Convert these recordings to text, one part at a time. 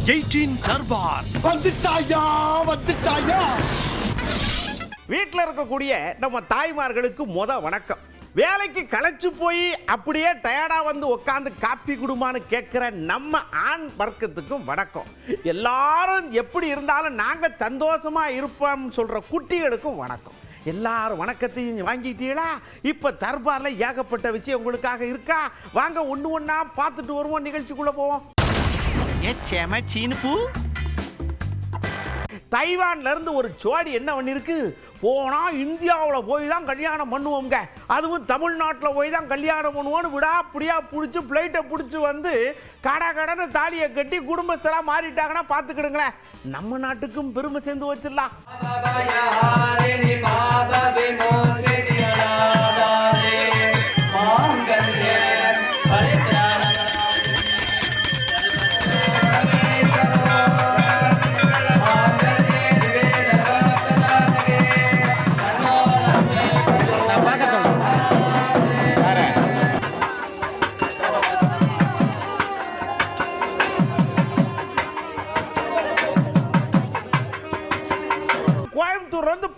18 தர்பார் வந்துட்டாயா. வீட்டில் இருக்கக்கூடிய நம்ம தாய்மார்களுக்கு வணக்கம். வேலைக்கு களைச்சு போய் அப்படியே டயர்டா வந்து உட்காந்து காப்பி குடுமான்னு கேட்கிற நம்ம ஆண் வர்க்கத்துக்கும் வணக்கம். எல்லாரும் எப்படி இருந்தாலும் நாங்க சந்தோஷமா இருப்போம் சொல்ற குட்டிகளுக்கும் வணக்கம். எல்லாரும் வணக்கத்தையும் வாங்கிட்டீங்களா? இப்ப தர்பார்ல ஏகப்பட்ட விஷயம் உங்களுக்காக இருக்கா? வாங்க ஒண்ணு ஒண்ணா பார்த்துட்டு வருவோம், நிகழ்ச்சிக்குள்ள போவோம். தைவான்ல இருந்து ஒரு ஜோடி என்ன பண்ணிருக்கு, போனா இந்தியாவில் போய் தான் கல்யாணம் பண்ணுவோங்க, அதுவும் தமிழ்நாட்டில் போய் தான் கல்யாணம் பண்ணுவோன்னு விடாப்படியா பிடிச்சி பிளைட்டை பிடிச்சி வந்து கடன்னு தாலியை கட்டி குடும்பஸ்தராக மாறிட்டாங்கன்னா பார்த்துக்கிடுங்களேன். நம்ம நாட்டுக்கும் பெருமை சேர்ந்து வச்சிடலாம்.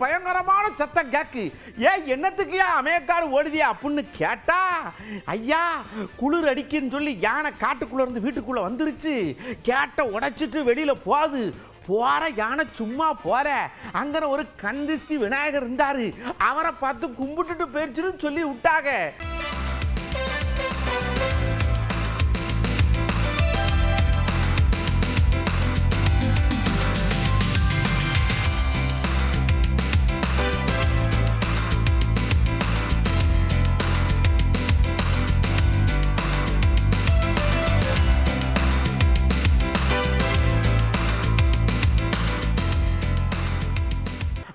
பயங்கரமான சத்தம் கேக்கு. ஏன் என்னத்துக்குயா அமேக்காடு ஓடுதியா அப்படின்னு கேட்டா, ஐயா குளிர் அடிக்குன்னு சொல்லி யானை காட்டுக்குள்ள இருந்து வீட்டுக்குள்ள வந்துருச்சு. கேட்ட உடைச்சிட்டு வெளியில போற யானை சும்மா போற அங்க ஒரு கந்திஷ்டி விநாயகர் இருந்தாரு, அவரை பார்த்து கும்பிட்டுட்டு போயிடுச்சுன்னு சொல்லி விட்டாங்க.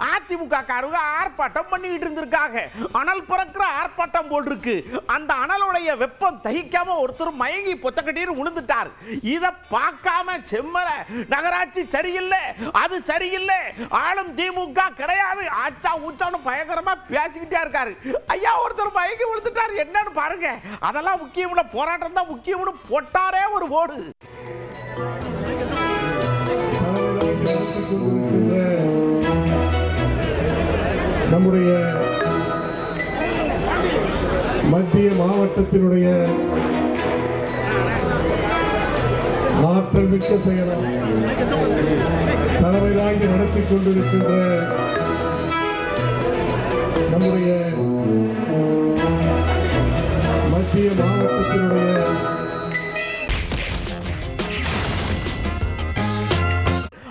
அதிமுககாரங்க ஆர்ப்பாட்டம் பண்ணிட்டு இருந்திருக்காங்க. அனல் பறக்கிற ஆர்ப்பாட்டம் போல் இருக்கு. அந்த அனலுடைய வெப்பம் தகிக்காம ஒருத்தர் மயங்கி பொத்தக்கட்டின்னு விழுந்துட்டார். இத பார்க்காம செம்மல நகராட்சி சரியில்லை, அது சரியில்லை, ஆளும் திமுக கிடையாது, ஆச்சா ஊச்சான்னு பயங்கரமா பேசிக்கிட்டே இருக்காரு. ஐயா ஒருத்தர் மயங்கி விழுந்துட்டார், என்னன்னு பாருங்க. அதெல்லாம் முக்கியம் இல்ல, போராட்டம் தான் முக்கியம்னு போட்டாரே ஒரு போடு. நம்முடைய மத்திய மாவட்டத்தினுடைய ஆற்றல் மிக்க செயலம் தலைமை தாங்கி நடத்தி கொண்டிருக்கின்ற நம்முடைய மத்திய மாவட்டத்தினுடைய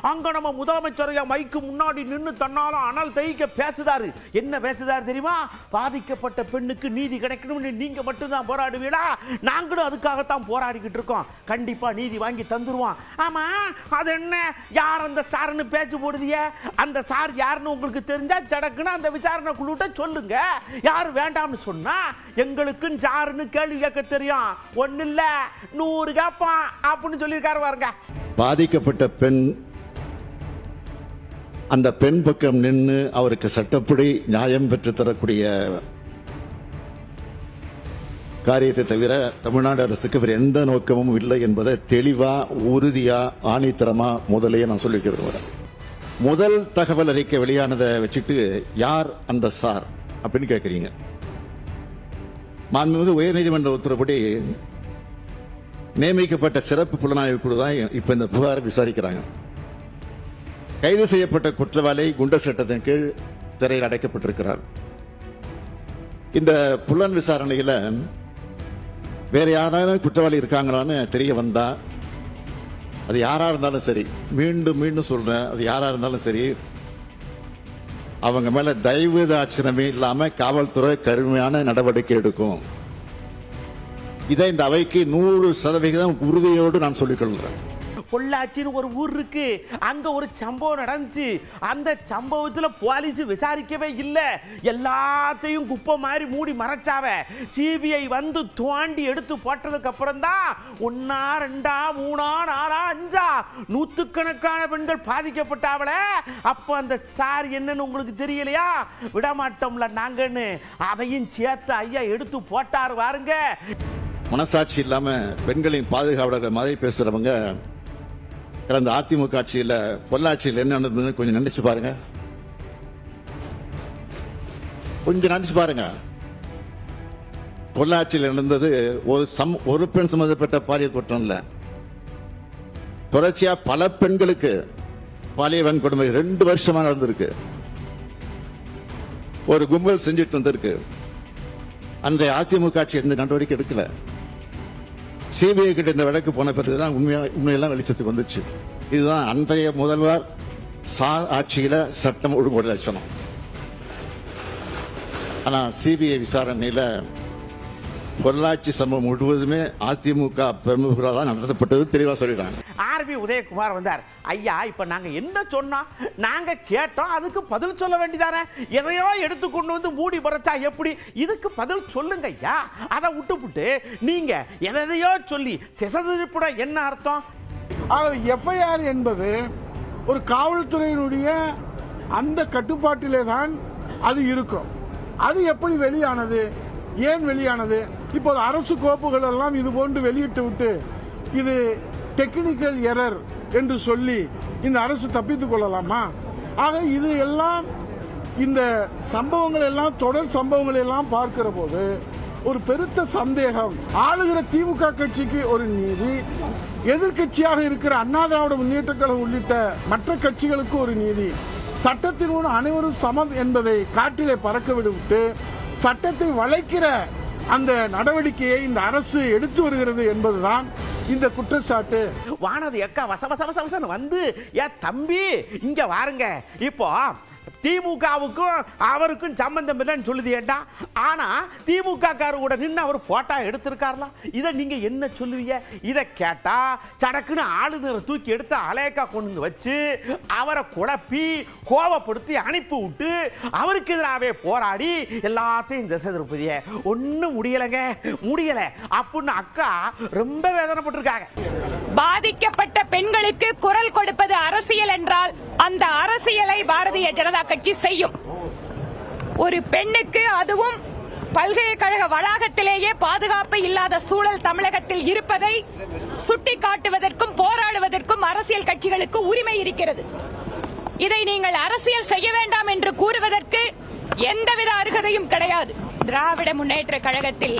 அங்க நம்ம முதலமைச்சர் மைக்கு முன்னாடி நின்று தன்னால அனல் தைக்க பேசுதாரு. என்ன பேசுதாரு தெரியுமா? பாதிக்கப்பட்ட பெண்ணுக்கு நீதி கிடைக்கணும்னு நீங்க மட்டும்தான் போராடுவீங்களா? நாங்களும் அதுக்காகத்தான் போராடிக்கிட்டு இருக்கோம். கண்டிப்பா நீதி வாங்கி தந்துருவோம். ஆமா, அது என்ன, யார் அந்த சார்னு பேச்சு போடுதிய? அந்த சார் யாருன்னு உங்களுக்கு தெரிஞ்சா சடக்குன்னு அந்த விசாரணை குழுட்ட சொல்லுங்க. யார் வேண்டாம்னு சொன்னா எங்களுக்கும் சாருன்னு கேள்வி கேட்க தெரியும். ஒண்ணு இல்ல 100 கேப்பான் அப்படின்னு சொல்லியிருக்காரு பாருங்க. பாதிக்கப்பட்ட பெண் அந்த பெண் பக்கம் நின்று அவருக்கு சட்டப்படி நியாயம் பெற்று தரக்கூடிய காரியத்தை தவிர தமிழ்நாடு அரசுக்கு வேறு எந்த நோக்கமும் இல்லை என்பதை தெளிவா உறுதியா ஆணித்தரமா முதலையே நான் சொல்லி விரும்புகிறேன். முதல் தகவல் அறிக்கை வெளியானதை வச்சுட்டு யார் அந்த சார் அப்படின்னு கேட்கறீங்க. மாண்புமிகு உயர்நீதிமன்ற உத்தரவுப்படி நியமிக்கப்பட்ட சிறப்பு புலனாய்வு குழு தான் இப்ப இந்த புகாரை விசாரிக்கிறாங்க. கைது செய்யப்பட்ட குற்றவாளி குண்டர் சட்டத்தின் கீழ் சிறையில் அடைக்கப்பட்டிருக்கிறார். இந்த புலன் விசாரணையில வேற யாராவது குற்றவாளி இருக்காங்களான்னு தெரிய வந்தா, அது யாரா இருந்தாலும் சரி, மீண்டும் மீண்டும் சொல்றேன், அது யாரா இருந்தாலும் சரி, அவங்க மேல தயவு தாட்சணமே இல்லாம காவல்துறை கடுமையான நடவடிக்கை எடுக்கும். இதை இந்த அவைக்கு 100% உறுதியோடு நான் சொல்லிக் கொள்கிறேன். பொள்ளாச்சின்னு ஒரு ஊர் இருக்கு, அங்க ஒரு சம்பவம் நடந்துச்சு. அந்த சம்பவத்தில் போலீஸ் விசாரிக்கவே இல்லை, எல்லாத்தையும் குப்பை மாதிரி மூடி மறைச்சாவ. சிபிஐ வந்து தோண்டி எடுத்து போட்டதுக்கு அப்புறம் தான் 1 2 3 4 5 நூற்றுக்கணக்கான பெண்கள் பாதிக்கப்பட்டாவல. அப்ப அந்த சார் என்னன்னு உங்களுக்கு தெரியலையா? விடமாட்டோம்ல நாங்கன்னு அதையும் சேர்த்து ஐயா எடுத்து போட்டாரு பாருங்க. மனசாட்சி இல்லாம பெண்களின் பாதுகாவலர்கள் மாதிரி பேசுறவங்க கடந்த அதிமுக ஆட்சியில் பொள்ளாச்சியில் என்ன நடந்ததுன்னு கொஞ்சம் நினைச்சு பாருங்க. கொஞ்சம் நினைச்சு பாருங்க. பொள்ளாச்சியில் நடந்தது ஒரு பெண் சம்பந்தப்பட்ட பாலியல் குற்றம் இல்ல, தொடர்ச்சியா பல பெண்களுக்கு பாலியல் வன்கொடுமை 2 வருஷமா நடந்திருக்கு. ஒரு கும்பல் செஞ்சுட்டு வந்திருக்கு. அன்றைய அதிமுக ஆட்சி எந்த நடவடிக்கை எடுக்கல. சிபிஐ கிட்ட இந்த வழக்கு போன பிறகுதான் உண்மையெல்லாம் வெளிச்சத்துக்கு வந்துச்சு. இதுதான் அன்றைய முதல்வர் சார் ஆட்சியில சட்டம் ஒழுங்கு லட்சணம். ஆனா சிபிஐ விசாரணையில பொள்ளாச்சி சம்பவம் முழுவதுமே அதிமுக பிரமுகர்களால் தான் நடத்தப்பட்டது தெளிவா சொல்லிடுறாங்க. ஆர்பி உதயகுமார் வந்தார். ஐயா, இப்ப நாங்க என்ன சொன்னோம்? நாங்க கேட்டோம், அதுக்கு பதில் சொல்ல வேண்டியதானே? எதையோ எடுத்து கொண்டு வந்து மூடி மறைச்சா எப்படி? இதுக்கு பதில் சொல்லுங்க ஐயா. அதை விட்டுப்புட்டு நீங்க எதையோ சொல்லி திசைதிருப்புட என்ன அர்த்தம்? எஃப்ஐஆர் என்பது ஒரு காவல்துறையினுடைய அந்த கட்டுப்பாட்டிலே தான் அது இருக்கும். அது எப்படி வெளியானது? ஏன் வெளியானது? இப்போது அரசு கோப்புகள் எல்லாம் இது போன்று வெளியிட்டு விட்டு இது டெக்னிக்கல் எரர் என்று சொல்லி இந்த அரசு தப்பித்துக் கொள்ளலாமா? ஆக இது எல்லாம் இந்த சம்பவங்கள் எல்லாம் தொடர் சம்பவங்கள் எல்லாம் பார்க்கிற போது ஒரு பெருத்த சந்தேகம். ஆளுகிற திமுக கட்சிக்கு ஒரு நீதி, எதிர்கட்சியாக இருக்கிற அண்ணா திராவிட முன்னேற்ற கழகம் உள்ளிட்ட மற்ற கட்சிகளுக்கு ஒரு நீதி, சட்டத்தின் முன் அனைவரும் சமம் என்பதை காற்றிலே பறக்க விட்டு சட்டத்தை வளைக்கிற அந்த நடவடிக்கையை இந்த அரசு எடுத்து வருகிறது என்பதுதான் இந்த குற்றச்சாட்டு. வானதி அக்கா வசவசவசவசன் வந்து, ஏன் தம்பி இங்க வாருங்க, இப்போ திமுகவுக்கும் அவருக்கும் சம்பந்தம் இல்லைன்னு சொல்லுது ஏண்டா? ஆனா திமுக கூட நின்று அவர் போட்டா எடுத்திருக்காரலாம். இதை நீங்க என்ன சொல்லுவீங்க? இதை கேட்டா சடக்குன்னு ஆளுநரை தூக்கி எடுத்து அலையக்கா கொண்டு வச்சு அவரை குழப்பி கோவப்படுத்தி அனுப்பி விட்டு அவருக்கு எதிராகவே போராடி எல்லாத்தையும் திசை திருப்பதிய ஒன்னும் முடியல அப்படின்னு அக்கா ரொம்ப வேதனைப்பட்டிருக்காங்க. பாதிக்கப்பட்ட பெண்களுக்கு குரல் கொடுப்பது அரசியல் என்றால் அந்த அரசியலை பாரதிய ஜனதா கட்சி செய்யும். ஒரு பெண்ணுக்கு, அதுவும் பல்கலைக்கழக வளாகத்திலேயே பாதுகாப்பு இல்லாத சூழல் தமிழகத்தில் இருப்பதை சுட்டிக்காட்டுவதற்கும் போராடுவதற்கும் அரசியல் கட்சிகளுக்கு உரிமை இருக்கிறது. இதை நீங்கள் அரசியல் செய்ய வேண்டாம் என்று கூறுவதற்கு எந்தவித அருகதையும் கிடையாது. திராவிட முன்னேற்ற கழகத்தில்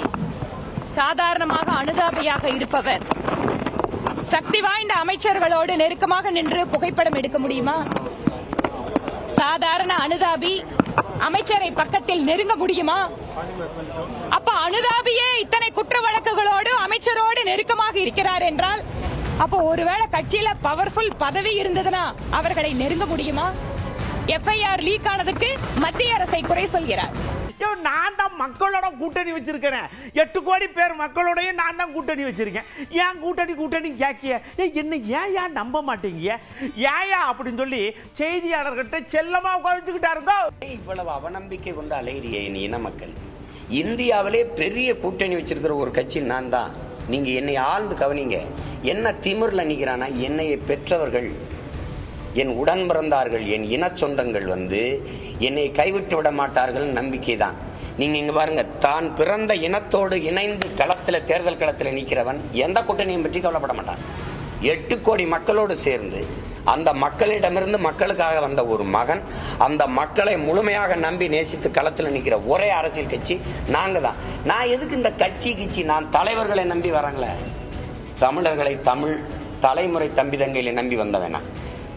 சாதாரணமாக அனுதாபியாக இருப்பவர் சக்தி வாய்ந்த அமைச்சர்களோடு நெருக்கமாக நின்று புகைப்படம் எடுக்க முடியுமா? சாதாரண அனுதாபி அமைச்சரை பக்கத்தில் நெருங்க முடியுமா? அப்ப அனுதாபியே இத்தனை குற்ற வழக்குகளோடு அமைச்சரோடு நெருக்கமாக இருக்கிறார் என்றால் அப்போ ஒருவேளை கட்சியில பவர்ஃபுல் பதவி இருந்ததுன்னா அவர்களை நெருங்க முடியுமா? எஃப்ஐஆர் லீக் ஆனதுக்கு மத்திய அரசை குறை சொல்கிறார். நான் தான் மக்களோட கூட்டணி வச்சிருக்கேன். 8 கோடி பேர் மக்களோடய நான் தான் கூட்டணி வச்சிருக்கேன். ஏன் கூட்டணி கேட்கிய என்ன ஏன் நம்ப மாட்டீங்க? ஏயா அப்படின்னு சொல்லி செய்தியாளர்கிட்ட செல்லமா உட்காந்துக்கிட்டாருங்க. இவ்வளவு அவநம்பிக்கை கொண்டு அலையிறிய இன மக்கள், இந்தியாவிலே பெரிய கூட்டணி வச்சிருக்கிற ஒரு கட்சி நான் தான். நீங்க என்னை ஆழ்ந்து கவனிங்க. என்ன திமிர்ல நிக்கிறானா? என்னை பெற்றவர்கள், என் உடன் பிறந்தார்கள், என் இன சொந்தங்கள் என்னை கைவிட்டு விட மாட்டார்கள் நம்பிக்கை தான். நீங்க இங்க பாருங்க, தான் பிறந்த இனத்தோடு இணைந்து களத்தில், தேர்தல் களத்தில் நிற்கிறவன் எந்த கூட்டணியும் பற்றி கவலைப்பட மாட்டான். 8 கோடி மக்களோடு சேர்ந்து அந்த மக்களிடமிருந்து மக்களுக்காக வந்த ஒரு மகன், அந்த மக்களை முழுமையாக நம்பி நேசித்து களத்தில் நிற்கிற ஒரே அரசியல் கட்சி நாங்க தான். நான் எதுக்கு இந்த கட்சி நான் தலைவர்களை நம்பி வரங்களே. தமிழர்களை, தமிழ் தலைமுறை தம்பிதங்கையில நம்பி வந்தவனா?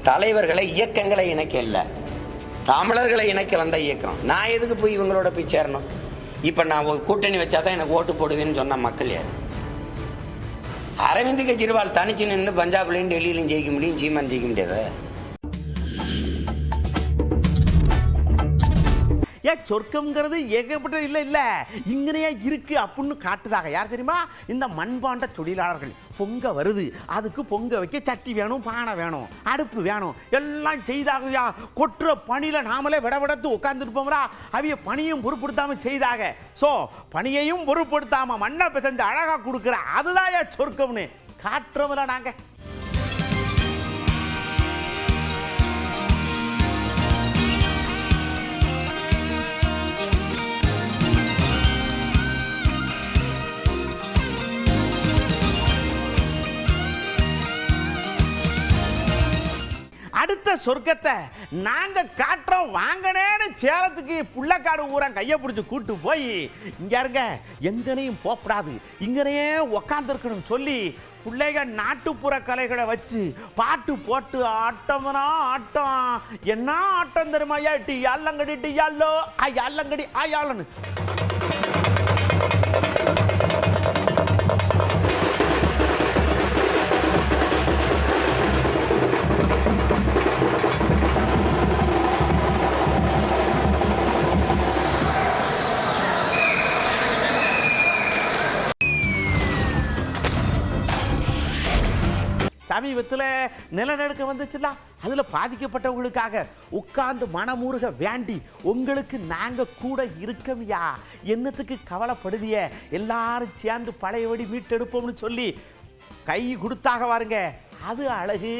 தலைவர்களை, இயக்கங்களை இணைக்க இல்ல, தமிழர்களை இணைக்க வந்த இயக்கம். நான் எதுக்கு போய் இவங்களோட போய் சேரணும்? இப்ப நான் ஒரு கூட்டணி வச்சாதான் எனக்கு ஓட்டு போடுவேன்னு சொன்ன மக்கள் யாரு? அரவிந்த் கெஜ்ரிவால் தனிச்சு நின்று பஞ்சாப்லையும் டெல்லியிலும் ஜெயிக்க முடியும், சீமான் ஜெயிக்க முடியாது. சொர்க்கம்ங்கிறது ஏகப்பட்ட இல்ல இங்கனையா இருக்கு அப்படின்னு காட்டுதாக. யார் தெரியுமா? இந்த மண்பாண்ட தொழிலாளர்கள். பொங்க வருது, அதுக்கு பொங்க வைக்க சட்டி வேணும், பானை வேணும், அடுப்பு வேணும், எல்லாம் செய்தாக. கொற்ற பணியில நாமளே விடவிடத்து உட்கார்ந்துருப்போம்ரா. அவைய பணியும் பொருட்படுத்தாம செய்தாக. சோ பணியையும் பொருட்படுத்தாம மண்ணை பிசைஞ்சு அழகா கொடுக்குற அதுதான் சொர்க்கம்னு காட்டுறோம்ல நாங்க. அடுத்த சொர்க்கத்தை நாங்க காட்டுறோம் வாங்கனேன்னு சேலத்துக்கு புள்ளக்காடு ஊரா கையை பிடிச்சி கூட்டு போய் இங்க இருங்க எங்கனையும் போகக்கூடாது இங்கனையே உக்காந்துருக்கணும் சொல்லி பிள்ளைங்க நாட்டுப்புற கலைகளை வச்சு பாட்டு போட்டு ஆட்டம்னா ஆட்டம் என்ன ஆட்டம் தெரியுமா டி யாழ்லங்கடி டி யாழோ ஆ யாழ்லங்கடி ஆ யாழன்னு சமீபத்தில் நிலநடுக்கம் வந்துச்சுல அதில் பாதிக்கப்பட்டவங்களுக்காக உட்கார்ந்து மனமுருக வேண்டி உங்களுக்கு நாங்கள் கூட இருக்கமையா என்னத்துக்கு கவலைப்படுதிய எல்லாரும் சேர்ந்து பழையபடி மீட்டெடுப்போம்னு சொல்லி கை கொடுத்தாக வாருங்க அது அழகு.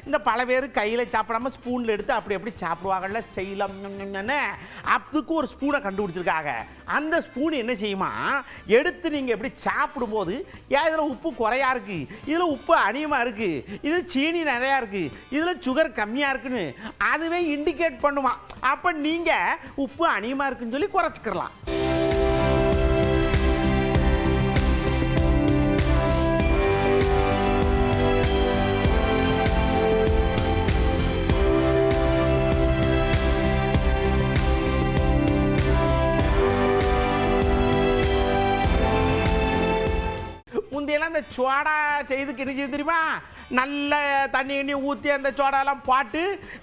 இந்த பல பேர் கையில் சாப்பிடாம ஸ்பூனில் எடுத்து அப்படி எப்படி சாப்பிடுவாங்கல்ல ஸ்டைலாக அதுக்கு ஒரு ஸ்பூனை கண்டுபிடிச்சிருக்காங்க. அந்த ஸ்பூன் என்ன செய்யுமா எடுத்து நீங்கள் எப்படி சாப்பிடும்போது இதில் உப்பு குறையா இருக்கு இதில் உப்பு அதிகமாக இருக்கு இதில் சீனி நிறையா இருக்கு இதில் சுகர் கம்மியாக இருக்குன்னு அதுவே இண்டிகேட் பண்ணுமா. அப்போ நீங்கள் உப்பு அதிகமாக இருக்குன்னு சொல்லி குறைச்சிக்கலாம். முந்தையெல்லாம் இந்த சோடா செய்து கிடைச்சி தெரியுமா நல்ல தண்ணி ஊற்றி அந்த சோடாலாம் பாட்டு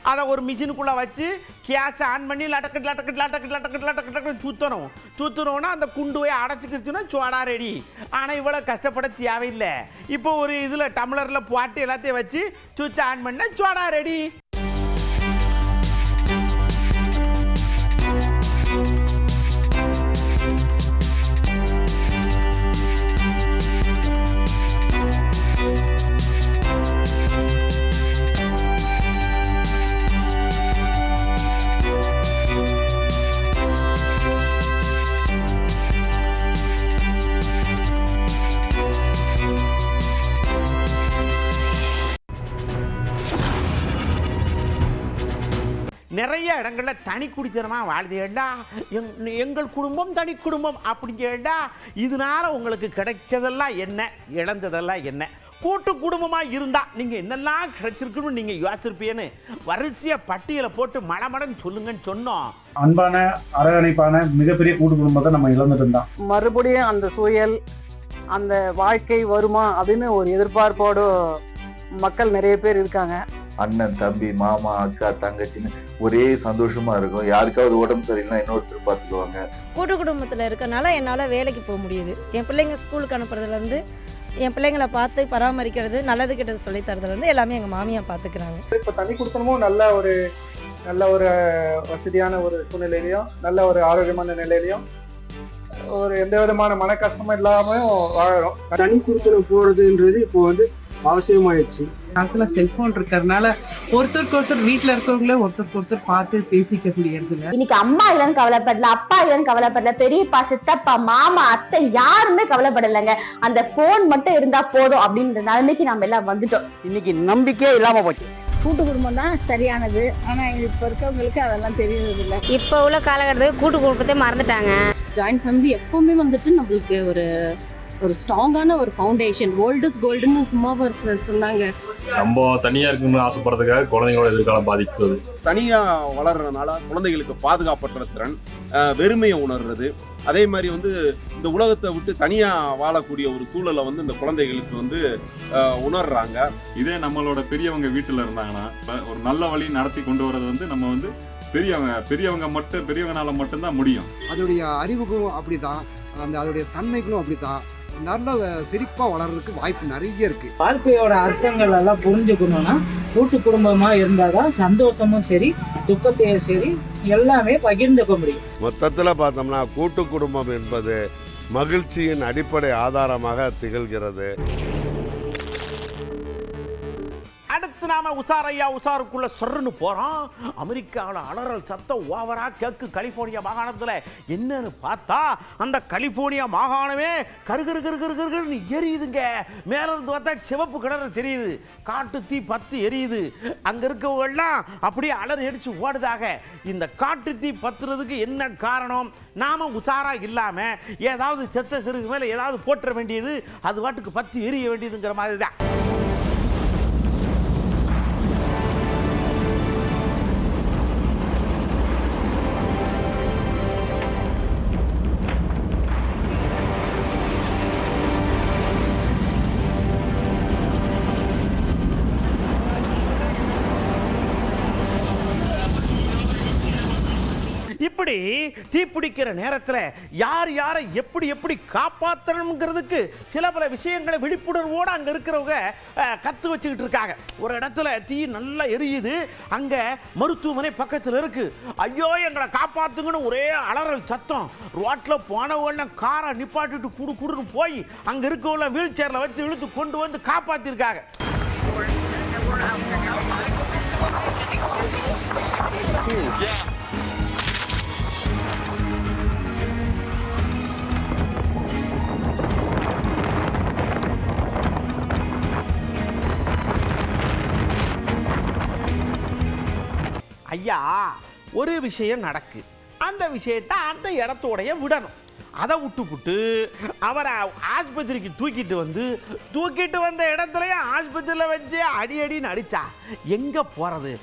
அதை ஒரு மிஷினுக்குள்ளே வச்சு கேஸை ஆன் பண்ணி லட்டக்கட்டு லட்டக்கட்டு லட்டக்கட்டு லட்டக்கட்டு லட்டக்கட்டு சுற்றணும்னா அந்த குண்டு போய் அடைச்சிக்கிடுச்சுன்னா சோடா ரெடி. ஆனால் இவ்வளோ கஷ்டப்பட தேவையில்லை. இப்போ ஒரு இதில் டம்ளரில் பாட்டு எல்லாத்தையும் வச்சு சுவிட்ச் ஆன் பண்ணால் சோடா ரெடி. நிறைய இடங்களில் தனி குடித்தனமாக வாழ்ந்தேண்டா எங்கள் குடும்பம் தனி குடும்பம் அப்படிங்கேண்டா இதனால உங்களுக்கு கிடைச்சதெல்லாம் என்ன இழந்ததெல்லாம் என்ன கூட்டு குடும்பமாக இருந்தால் நீங்கள் என்னெல்லாம் கிடைச்சிருக்குன்னு நீங்கள் யோசிச்சிருப்பீன்னு வரிசையை பட்டியலை போட்டு மடமடன்னு சொல்லுங்கன்னு சொன்னோம். அன்பான அரவணைப்பான மிகப்பெரிய கூட்டு குடும்பத்தை நம்ம இழந்துட்டு இருந்தோம். மறுபடியும் அந்த சூழல் அந்த வாழ்க்கை வருமா அப்படின்னு ஒரு எதிர்பார்ப்போடு மக்கள் நிறைய பேர் இருக்காங்க. அண்ணன் தம்பி மாமா அக்கா தங்கச்சின்னு ஒரே சந்தோஷமா இருக்கும். யாருக்காவது உடம்பு சரியில்லைன்னா இன்னொருத்தர் பார்த்துக்குவாங்க. கூட்டு குடும்பத்தில் இருக்கனால என்னால் வேலைக்கு போக முடியுது. என் பிள்ளைங்க ஸ்கூலுக்கு அனுப்புறதுலேருந்து என் பிள்ளைங்களை பார்த்து பராமரிக்கிறது நல்லது கெட்டது சொல்லி தரதுலேருந்து எல்லாமே எங்கள் மாமியா பார்த்துக்கிறாங்க. இப்போ தனி குடுத்தனமும் நல்ல ஒரு வசதியான ஒரு சூழ்நிலையிலையும் நல்ல ஒரு ஆரோக்கியமான நிலையிலையும் ஒரு எந்த விதமான மன கஷ்டமும் இல்லாமல் வாழறோம். தனி குடுத்தனம் போறதுன்றது இப்போ வந்து அவசியமாயிடுச்சு. காலத்துல செல்போன் இருக்கிறதுனால ஒருத்தருக்கு ஒருத்தர் வீட்டுல இருக்கவங்கள ஒருத்தருக்கு ஒருத்தர் பார்த்து பேசிக்க முடியறது இல்ல. இன்னைக்கு அம்மா இல்லைன்னு கவலைப்படல, அப்பா இல்லைன்னு கவலைப்படல, பெரியப்பா சித்தப்பா மாமா அத்தை யாருமே கவலைப்படலைங்க. அந்த போன் மட்டும் இருந்தா போதும் அப்படின்ற நிலைமைக்கு நாம எல்லாம் வந்துட்டோம். இன்னைக்கு நம்பிக்கையே இல்லாம போச்சு. கூட்டு குடும்பம் தான் சரியானது. ஆனா இப்ப இருக்கவங்களுக்கு அதெல்லாம் தெரியறது இல்லை. இப்போ உள்ள காலகட்டத்தில் கூட்டு குடும்பத்தை மறந்துட்டாங்க. ஜாயிண்ட் ஃபேமிலி எப்பவுமே வந்துட்டு நம்மளுக்கு ஒரு ஸ்ட்ராங்கான ஒரு ஃபவுண்டேஷன். ஓல்ட் இஸ் கோல்டுன்னு சும்மா சொன்னாங்க. நம்ம தனியா இருக்கணும்னு ஆசைப்படுறதுக்காக குழந்தைங்களோட எதிர்காலம் பாதிக்குது. தனியா வளர்றதுனால குழந்தைகளுக்கு பாதுகாப்பற்ற திறன், வெறுமையை உணர்றது, அதே மாதிரி இந்த உலகத்தை விட்டு தனியா வாழக்கூடிய ஒரு சூழலை இந்த குழந்தைகளுக்கு உணர்றாங்க. இதே நம்மளோட பெரியவங்க வீட்டுல இருந்தாங்கன்னா ஒரு நல்ல வழி நடத்தி கொண்டு வர்றது நம்ம பெரியவங்கனால மட்டும்தான் முடியும். அதோடைய அறிவுக்கும் அப்படிதான், அதோடைய தன்மைக்கும் அப்படித்தான் நல்ல சிரிப்பா வளர்றதுக்கு வாய்ப்பு நிறைய இருக்கு. வாழ்க்கையோட அர்த்தங்கள் எல்லாம் புரிஞ்சுக்கணும்னா கூட்டு குடும்பமா இருந்தாதான் சந்தோஷமும் சரி துக்கத்தையும் சரி எல்லாமே பகிர்ந்துக்க முடியும். மொத்தத்துல பார்த்தோம்னா கூட்டு குடும்பம் என்பது மகிழ்ச்சியின் அடிப்படை ஆதாரமாக திகழ்கிறது. அடுத்து நாம உசாரையா உசாருக்குள்ள சொர்ன்னு போறோம். அமெரிக்காவில் அலறல் சத்தம் ஓவரா கேக்கு கலிபோர்னியா மாகாணத்தில். என்னன்னு பார்த்தா அந்த கலிபோர்னியா மாகாணமே கருகரு கருகரு கருகருன்னு எரியுதுங்க. மேல இருந்து பார்த்தா சிவப்பு கிணறு தெரியுது, காட்டு தீ பத்து எரியுது. அங்க இருக்கவங்கெல்லாம் அப்படியே அலறி அடிச்சு ஓடுதாக. இந்த காட்டு தீ பத்துறதுக்கு என்ன காரணம்? நாம உசாரா இல்லாம ஏதாவது செத்த சிறுகு மேல ஏதாவது போட்டுற வேண்டியது, அது வாட்டுக்கு பத்து எரிய வேண்டியதுங்கிற மாதிரி தான். இப்படி தீப்பிடிக்கிற நேரத்தில் யார் யாரை எப்படி எப்படி காப்பாற்றணுங்கிறதுக்கு சில பல விஷயங்களை விழிப்புணர்வோடு அங்கே இருக்கிறவங்க கற்று வச்சுக்கிட்டு இருக்காங்க. ஒரு இடத்துல தீ நல்லா எரியுது, அங்கே மருத்துவமனை பக்கத்தில் இருக்கு. ஐயோ எங்களை காப்பாற்றுங்கன்னு ஒரே அலறல் சத்தம். ரோட்டில் போனவங்க காரை நிப்பாட்டிட்டு குடு குடுன்னு போய் அங்கே இருக்கவங்கள வீல் சேரில் வச்சு இழுத்து கொண்டு வந்து காப்பாற்றிருக்காங்க. ஐயா, ஒரு விஷயம் நடக்கு, அந்த விஷயத்தை அந்த இடத்தோடைய விடணும். அதை விட்டுப்புட்டு அவரை ஆஸ்பத்திரிக்கு தூக்கிட்டு வந்த இடத்துலயே ஆஸ்பத்திரியில் வச்சு அடி அடின்னு அடிச்சா எங்க போறது?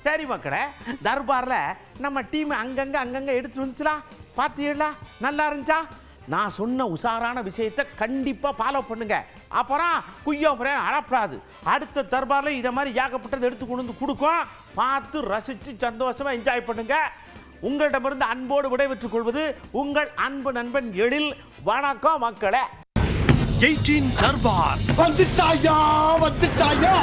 சரி மக்களே, தர்பாரில் நம்ம டீம் அங்கங்கே எடுத்துட்டு வந்துச்சுலா, பார்த்தீங்களா? நல்லா இருந்துச்சா? நான் சொன்ன உசாரான விஷயத்தை கண்டிப்பாக ஃபாலோ பண்ணுங்க. அப்புறம் குய்யோ முறையாக அழப்படாது. அடுத்த தர்பாரில் இதை மாதிரி ஏகப்பட்டது எடுத்து கொண்டு வந்து கொடுக்கும். பார்த்து ரசித்து சந்தோஷமாக என்ஜாய் பண்ணுங்க. உங்களிடமிருந்து அன்போடு விடைபெற்றுக் கொள்வது உங்கள் அன்பு நண்பன் எழில். வணக்கம் மக்களே. 18 தர்பார் வந்துட்டாயா.